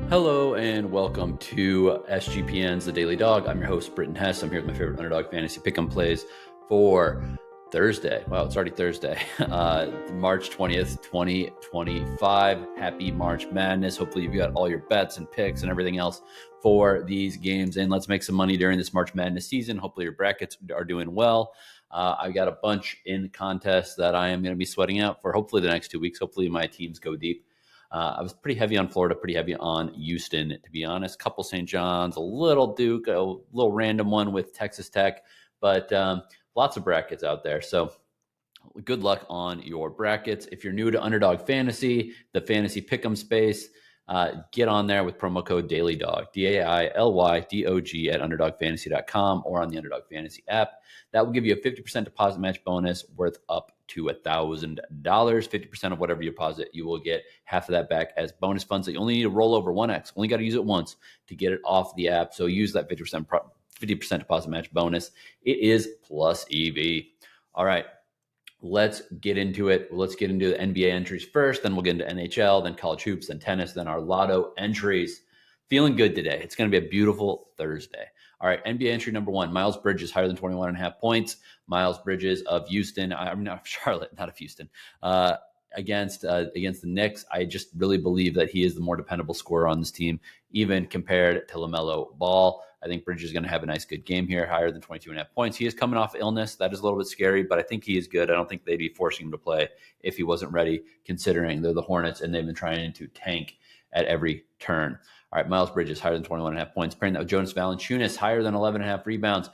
Hello and welcome to SGPN's The Daily Dog. I'm your host, Britton Hess. I'm here with my favorite Underdog fantasy pick'em plays for Thursday. Wow, it's already Thursday, March 20th, 2025. Happy March Madness. Hopefully you've got all your bets and picks and everything else for these games. And let's make some money during this March Madness season. Hopefully your brackets are doing well. I've got a bunch in contests that I am going to be sweating out for hopefully the next 2 weeks. Hopefully my teams go deep. I was pretty heavy on Florida, pretty heavy on Houston, to be honest. Couple St. John's, a little Duke, a little random one with Texas Tech, but lots of brackets out there. So good luck on your brackets. If you're new to Underdog Fantasy, the fantasy pick'em space, get on there with promo code DailyDog, DAILYDOG at underdogfantasy.com or on the Underdog Fantasy app. That will give you a 50% deposit match bonus worth up to $1,000. 50% of whatever you deposit, you will get half of that back as bonus funds that you only need to roll over 1x. Only got to use it once to get it off the app. So use that 50% deposit match bonus. It is plus EV. All right. Let's get into it. Let's get into the NBA entries first, then we'll get into NHL, then college hoops, then tennis, then our lotto entries. Feeling good today. It's going to be a beautiful Thursday. All right, NBA entry number 1, Miles Bridges, higher than 21.5 points. Miles Bridges of Houston, I'm not Charlotte, not of Houston, against the Knicks. I just really believe that he is the more dependable scorer on this team, even compared to LaMelo Ball. I think Bridges is going to have a nice, good game here, higher than 22.5 points. He is coming off illness. That is a little bit scary, but I think he is good. I don't think they'd be forcing him to play if he wasn't ready, considering they're the Hornets and they've been trying to tank at every turn. All right, Miles Bridges, higher than 21.5 points. Pairing that with Jonas Valanciunas, higher than 11.5 rebounds.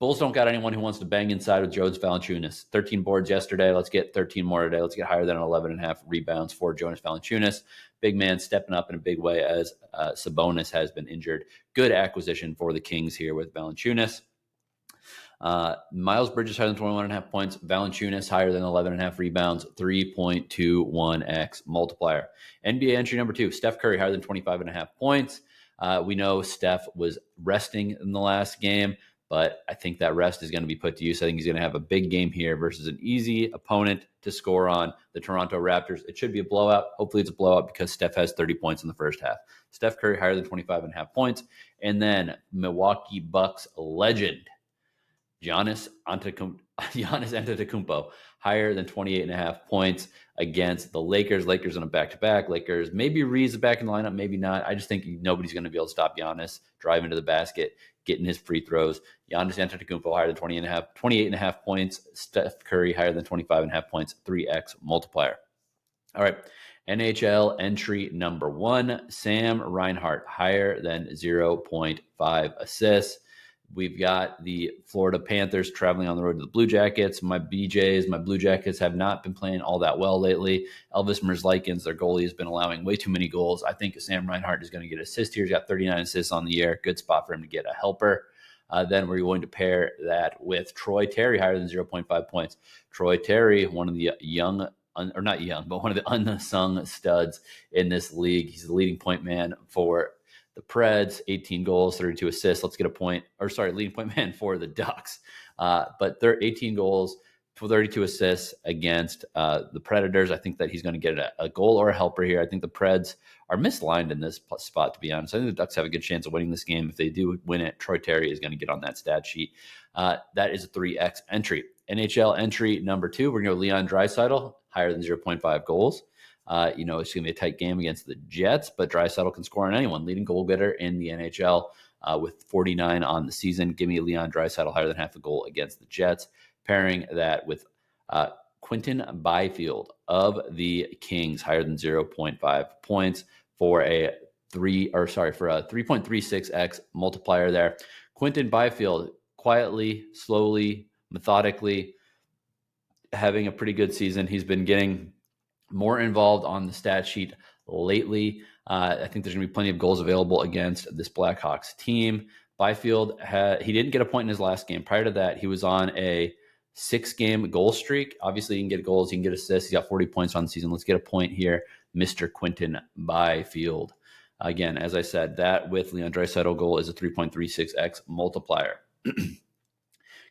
Bulls don't got anyone who wants to bang inside with Jonas Valanciunas. 13 boards yesterday. Let's get 13 more today. Let's get higher than 11.5 rebounds for Jonas Valanciunas. Big man stepping up in a big way as Sabonis has been injured. Good acquisition for the Kings here with Valanciunas. Miles Bridges higher than 21.5 points. Valanciunas higher than 11.5 rebounds. 3.21x multiplier. NBA entry number 2, Steph Curry higher than 25.5 points. We know Steph was resting in the last game, but I think that rest is going to be put to use. I think he's going to have a big game here versus an easy opponent to score on, the Toronto Raptors. It should be a blowout. Hopefully it's a blowout because Steph has 30 points in the first half. Steph Curry higher than 25.5 points. And then Milwaukee Bucks legend, Giannis Antetokounmpo, higher than 28.5 points against the Lakers. Lakers on a back-to-back. Lakers, maybe Reeves is back in the lineup, maybe not. I just think nobody's going to be able to stop Giannis driving to the basket, getting his free throws. Giannis Antetokounmpo higher than 28.5 points. Steph Curry higher than 25.5 points, 3x multiplier. All right, NHL entry number 1, Sam Reinhart, higher than 0.5 assists. We've got the Florida Panthers traveling on the road to the Blue Jackets. My Blue Jackets have not been playing all that well lately. Elvis Merzlikins, their goalie, has been allowing way too many goals. I think Sam Reinhart is going to get an assist here. He's got 39 assists on the year. Good spot for him to get a helper. Then we're going to pair that with Troy Terry, higher than 0.5 points. Troy Terry, one of the one of the unsung studs in this league. He's the leading point man for the Preds, 18 goals, 32 assists. Let's get a point. Leading point man for the Ducks. But they're 18 goals, 32 assists against the Predators. I think that he's going to get a goal or a helper here. I think the Preds are misaligned in this spot, to be honest. I think the Ducks have a good chance of winning this game. If they do win it, Troy Terry is going to get on that stat sheet. That is a 3x entry. NHL entry number 2, we're going to go Leon Draisaitl, higher than 0.5 goals. It's going to be a tight game against the Jets, but Draisaitl can score on anyone. Leading goal getter in the NHL with 49 on the season. Give me Leon Draisaitl higher than half a goal against the Jets. Pairing that with Quinton Byfield of the Kings, higher than 0.5 points for a 3.36x multiplier there. Quinton Byfield, quietly, slowly, methodically having a pretty good season. He's been getting more involved on the stat sheet lately. I think there's going to be plenty of goals available against this Blackhawks team. Byfield, he didn't get a point in his last game. Prior to that, he was on a 6-game goal streak. Obviously, he can get goals, he can get assists. He's got 40 points on the season. Let's get a point here, Mr. Quinton Byfield. Again, as I said, that with Leon Draisaitl goal is a 3.36x multiplier.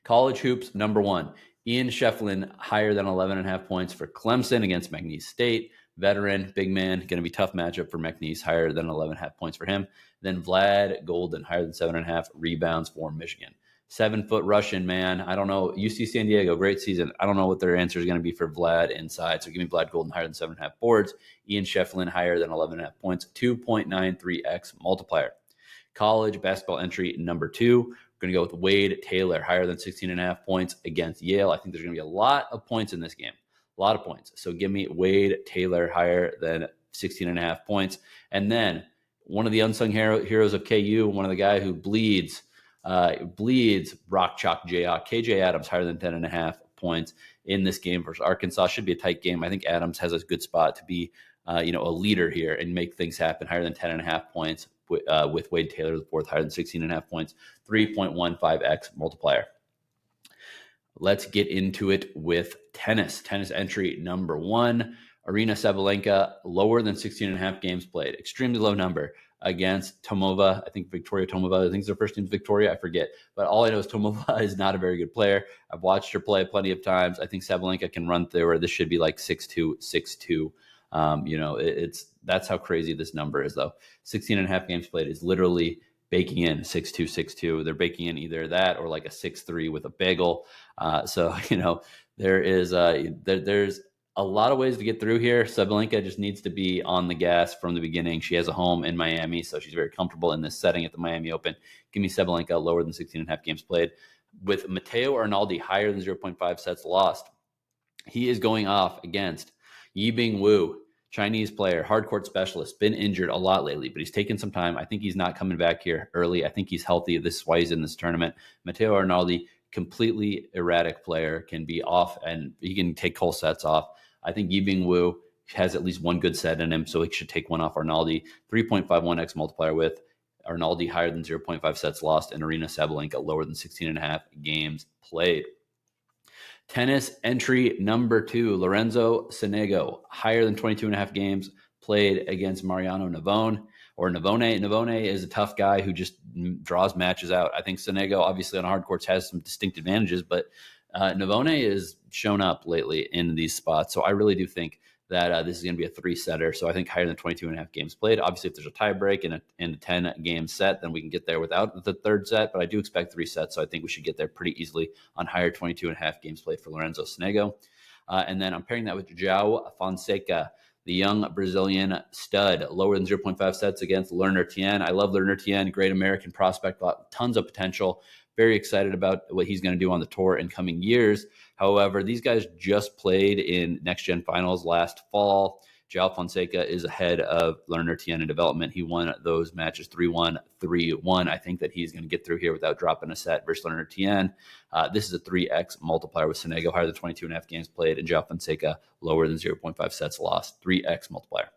College hoops, number 1. Ian Scheiffelin, higher than 11.5 points for Clemson against McNeese State. Veteran, big man, going to be tough matchup for McNeese, higher than 11.5 points for him. Then Vlad Goldin, higher than 7.5 rebounds for Michigan. 7-foot Russian, man. I don't know. UC San Diego, great season. I don't know what their answer is going to be for Vlad inside. So give me Vlad Goldin higher than 7.5 boards. Ian Scheiffelin higher than 11.5 points. 2.93x multiplier. College basketball entry number 2. We're going to go with Wade Taylor, higher than 16.5 points against Yale. I think there's going to be a lot of points in this game. A lot of points. So give me Wade Taylor higher than 16.5 points. And then one of the unsung heroes of KU, one of the guy who bleeds Rock Chalk Jayhawk, KJ Adams higher than 10.5 points in this game versus Arkansas. Should be a tight game. I think Adams has a good spot to be a leader here and make things happen. Higher than 10.5 points with Wade Taylor the fourth, higher than 16.5 points, 3.15x multiplier. Let's get into it with tennis. Tennis entry number 1. Aryna Sabalenka, lower than 16.5 games played. Extremely low number against Tomova. I think Victoria Tomova. I think her first name's Victoria. I forget. But all I know is Tomova is not a very good player. I've watched her play plenty of times. I think Sabalenka can run through her. This should be like 6'2", 6'2". That's how crazy this number is, though. 16.5 games played is literally baking in 6'2", 6'2". They're baking in either that or like a 6'3" with a bagel. There's a lot of ways to get through here. Sabalenka just needs to be on the gas from the beginning. She has a home in Miami, so she's very comfortable in this setting at the Miami Open. Give me Sabalenka lower than 16.5 games played. With Matteo Arnaldi higher than 0.5 sets lost, he is going off against Yibing Wu, Chinese player, hard court specialist, been injured a lot lately, but he's taken some time. I think he's not coming back here early. I think he's healthy. This is why he's in this tournament. Matteo Arnaldi, completely erratic player, can be off and he can take whole sets off. I think Yibing Wu has at least one good set in him, so he should take one off Arnaldi. 3.51x multiplier with Arnaldi higher than 0.5 sets lost and Aryna Sabalenka lower than 16.5 games played. Tennis entry number 2, Lorenzo Sonego, higher than 22.5 games played against Mariano Navone or Navone. Navone is a tough guy who just draws matches out. I think Sonego, obviously on hard courts, has some distinct advantages, but Navone has shown up lately in these spots. So I really do think that this is going to be a 3-setter. So I think higher than 22.5 games played. Obviously, if there's a tie break in a 10-game set, then we can get there without the third set. But I do expect 3 sets. So I think we should get there pretty easily on higher 22.5 games played for Lorenzo Sonego. And then I'm pairing that with João Fonseca, the young Brazilian stud, lower than 0.5 sets against Lerner Tien. I love Lerner Tien, great American prospect, tons of potential. Very excited about what he's going to do on the tour in coming years. However, these guys just played in Next Gen Finals last fall. João Fonseca is ahead of Lerner Tien in development. He won those matches 3-1, 3-1. I think that he's going to get through here without dropping a set versus Lerner Tien. This is a 3x multiplier with Sonego higher than 22.5 games played and João Fonseca lower than 0.5 sets lost. 3x multiplier.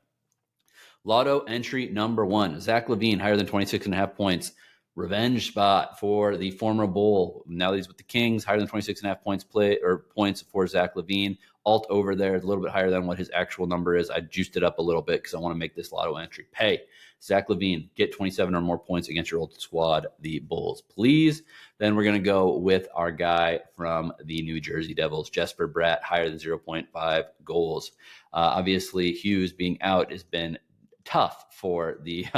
Lotto entry number 1, Zach LaVine higher than 26.5 points. Revenge spot for the former Bull. Now that he's with the Kings, higher than 26.5 points for Zach LaVine. Alt over there, a little bit higher than what his actual number is. I juiced it up a little bit because I want to make this lotto entry pay. Zach LaVine, get 27 or more points against your old squad, the Bulls, please. Then we're going to go with our guy from the New Jersey Devils, Jesper Bratt, higher than 0.5 goals. Obviously, Hughes being out has been tough for the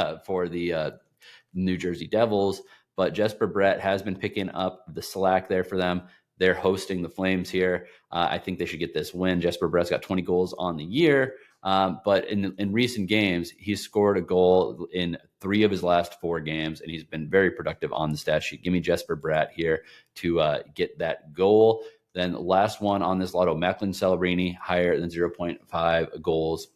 New Jersey Devils, but Jesper Bratt has been picking up the slack there for them. They're hosting the Flames here. I think they should get this win. Jesper Bratt's got 20 goals on the year, but in recent games, he's scored a goal in 3 of his last 4 games, and he's been very productive on the stat sheet. Give me Jesper Bratt here to get that goal. Then the last one on this lotto, Macklin Celebrini, higher than 0.5 goals.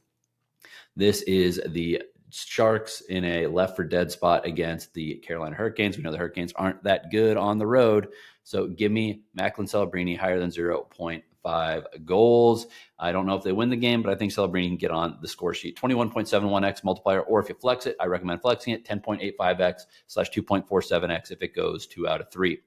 This is the Sharks in a left for dead spot against the Carolina Hurricanes. We know the Hurricanes aren't that good on the road. So give me Macklin Celebrini higher than 0.5 goals. I don't know if they win the game, but I think Celebrini can get on the score sheet. 21.71x multiplier, or if you flex it, I recommend flexing it, 10.85x/2.47x if it goes 2 out of 3.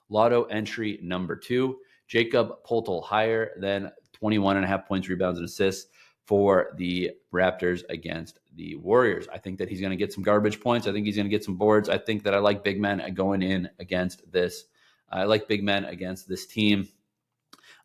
Lotto entry number 2, Jakob Poeltl higher than 21.5 points, rebounds, and assists for the Raptors against the Warriors. I think that he's going to get some garbage points. I think he's going to get some boards. I think that I like big men going in against this. I like big men against this team.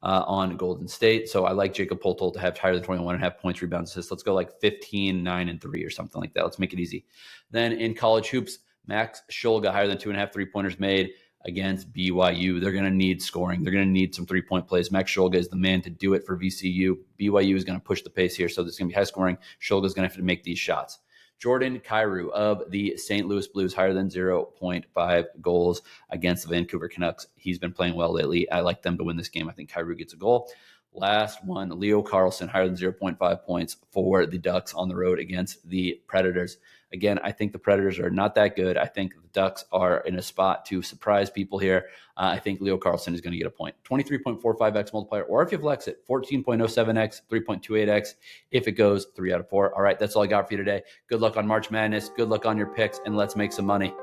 on Golden State. So I like Jakob Poeltl to have higher than 21.5 points, rebounds, assists. Let's go like 15, 9, and 3 or something like that. Let's make it easy. Then in college hoops, Max Schulga higher than 2.5 3-pointers made against BYU. They're going to need scoring. They're going to need some 3-point plays. Max Schulga is the man to do it for VCU. BYU is going to push the pace here, so there's going to be high scoring. Schulga is going to have to make these shots. Jordan Kyrou of the St. Louis Blues, higher than 0.5 goals against the Vancouver Canucks. He's been playing well lately. I like them to win this game. I think Kyrou gets a goal. Last one, Leo Carlson, higher than 0.5 points for the Ducks on the road against the Predators. Again, I think the Predators are not that good. I think the Ducks are in a spot to surprise people here. I think Leo Carlson is going to get a point. 23.45x multiplier, or if you flex it, 14.07x, 3.28x if it goes 3 out of 4. All right, that's all I got for you today. Good luck on March Madness. Good luck on your picks, and let's make some money.